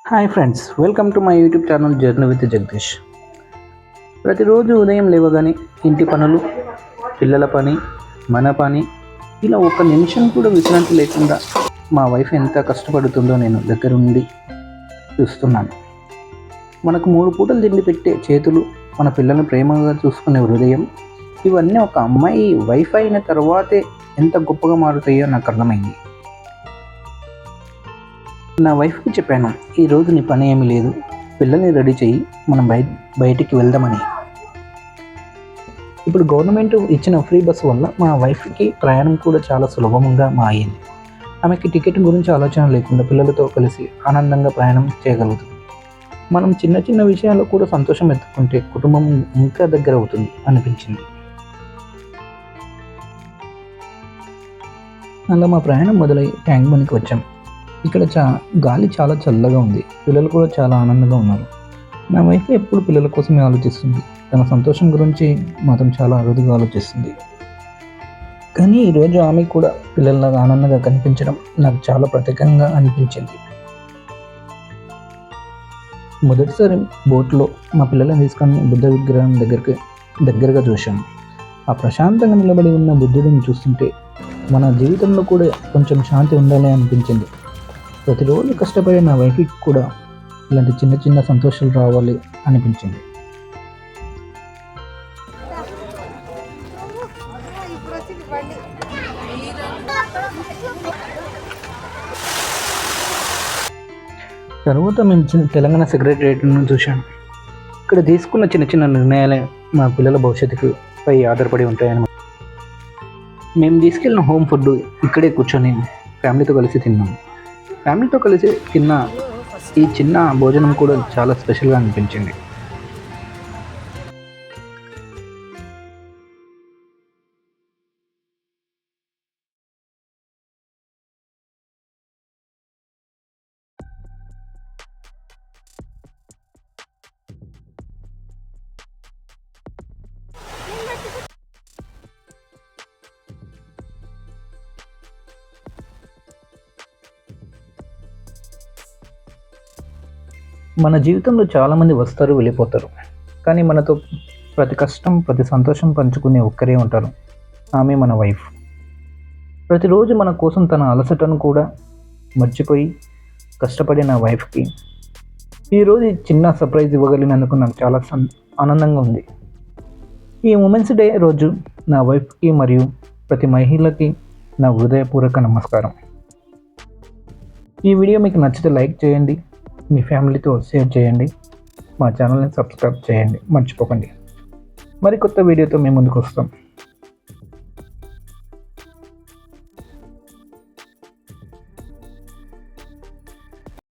Hi friends, welcome to my YouTube channel journey with Jagadish. ప్రతిరోజు ఉదయం లేవగానే ఇంటి పనులు, పిల్లల పని, మన పని, ఇలా ఒక్క నిమిషం కూడా విశ్రాంతి లేకుండా మా వైఫ్ ఎంత కష్టపడుతుందో నేను దగ్గరుండి చూస్తున్నాను. మనకు 3 పూటలు తిండి పెట్టే చేతులు, మన పిల్లల్ని ప్రేమగా చూసుకునే హృదయం, ఇవన్నీ ఒక అమ్మాయి వైఫ్ అయిన తర్వాతే ఎంత గొప్పగా మారుతాయో నాకు అర్థమైంది. నా వైఫ్కి చెప్పాను, ఈరోజు నీ పని ఏమీ లేదు, పిల్లల్ని రెడీ చేయి, మనం బయటికి వెళ్దామని. ఇప్పుడు గవర్నమెంట్ ఇచ్చిన ఫ్రీ బస్సు వల్ల మా వైఫ్కి ప్రయాణం కూడా చాలా సులభంగా అయింది. ఆమెకి టికెట్ గురించి ఆలోచన లేకుండా పిల్లలతో కలిసి ఆనందంగా ప్రయాణం చేయగలుగుతుంది. మనం చిన్న చిన్న విషయాల్లో కూడా సంతోషం ఎత్తుకుంటే కుటుంబం ఇంకా దగ్గర అవుతుంది అనిపించింది. అలా మా ప్రయాణం మొదలై ట్యాంక్ బండ్కి వచ్చాం. ఇక్కడ గాలి చాలా చల్లగా ఉంది. పిల్లలు కూడా చాలా ఆనందంగా ఉన్నారు. నా వైఫ్ ఎప్పుడు పిల్లల కోసమే ఆలోచిస్తుంది. తన సంతోషం గురించి మాత్రం చాలా అరుదుగా ఆలోచిస్తుంది. కానీ ఈరోజు ఆమె కూడా పిల్లల్లాగా ఆనందంగా కనిపించడం నాకు చాలా ప్రత్యేకంగా అనిపించింది. మొదటిసారి బోట్లో మా పిల్లలను తీసుకొని బుద్ధ విగ్రహం దగ్గరగా చూశాను. ఆ ప్రశాంతంగా నిలబడి ఉన్న బుద్ధుడిని చూస్తుంటే మన జీవితంలో కూడా కొంచెం శాంతి ఉండాలి అనిపించింది. ప్రతిరోజు కష్టపడే నా వైఫ్కి కూడా ఇలాంటి చిన్న చిన్న సంతోషాలు రావాలి అనిపించింది. తర్వాత మేము తెలంగాణ సెక్రటరియట్ను చూశాను. ఇక్కడ తీసుకున్న చిన్న చిన్న నిర్ణయాలే మా పిల్లల భవిష్యత్తుపై ఆధారపడి ఉంటాయని. మేము తీసుకెళ్ళిన హోమ్ ఫుడ్ ఇక్కడే కూర్చొని ఫ్యామిలీతో కలిసి తిన్నాము. ఫ్యామిలీతో కలిసి తిన్న ఈ చిన్న భోజనం కూడా చాలా స్పెషల్గా అనిపించింది. మన జీవితంలో చాలామంది వస్తారు, వెళ్ళిపోతారు. కానీ మనతో ప్రతి కష్టం, ప్రతి సంతోషం పంచుకునే ఒక్కరే ఉంటారు. ఆమె మన వైఫ్. ప్రతిరోజు మన కోసం తన అలసటను కూడా మర్చిపోయి కష్టపడే నా వైఫ్కి ఈరోజు చిన్న సర్ప్రైజ్ ఇవ్వగలిగినందుకు నాకు చాలా ఆనందంగా ఉంది. ఈ ఉమెన్స్ డే రోజు నా వైఫ్కి మరియు ప్రతి మహిళకి నా హృదయపూర్వక నమస్కారం. ఈ వీడియో మీకు నచ్చితే లైక్ చేయండి, మీ ఫ్యామిలీతో షేర్ చేయండి, మా ఛానల్ని సబ్స్క్రైబ్ చేయండి, మర్చిపోకండి. మరి కొత్త వీడియోతో మేము ముందుకు వస్తాం.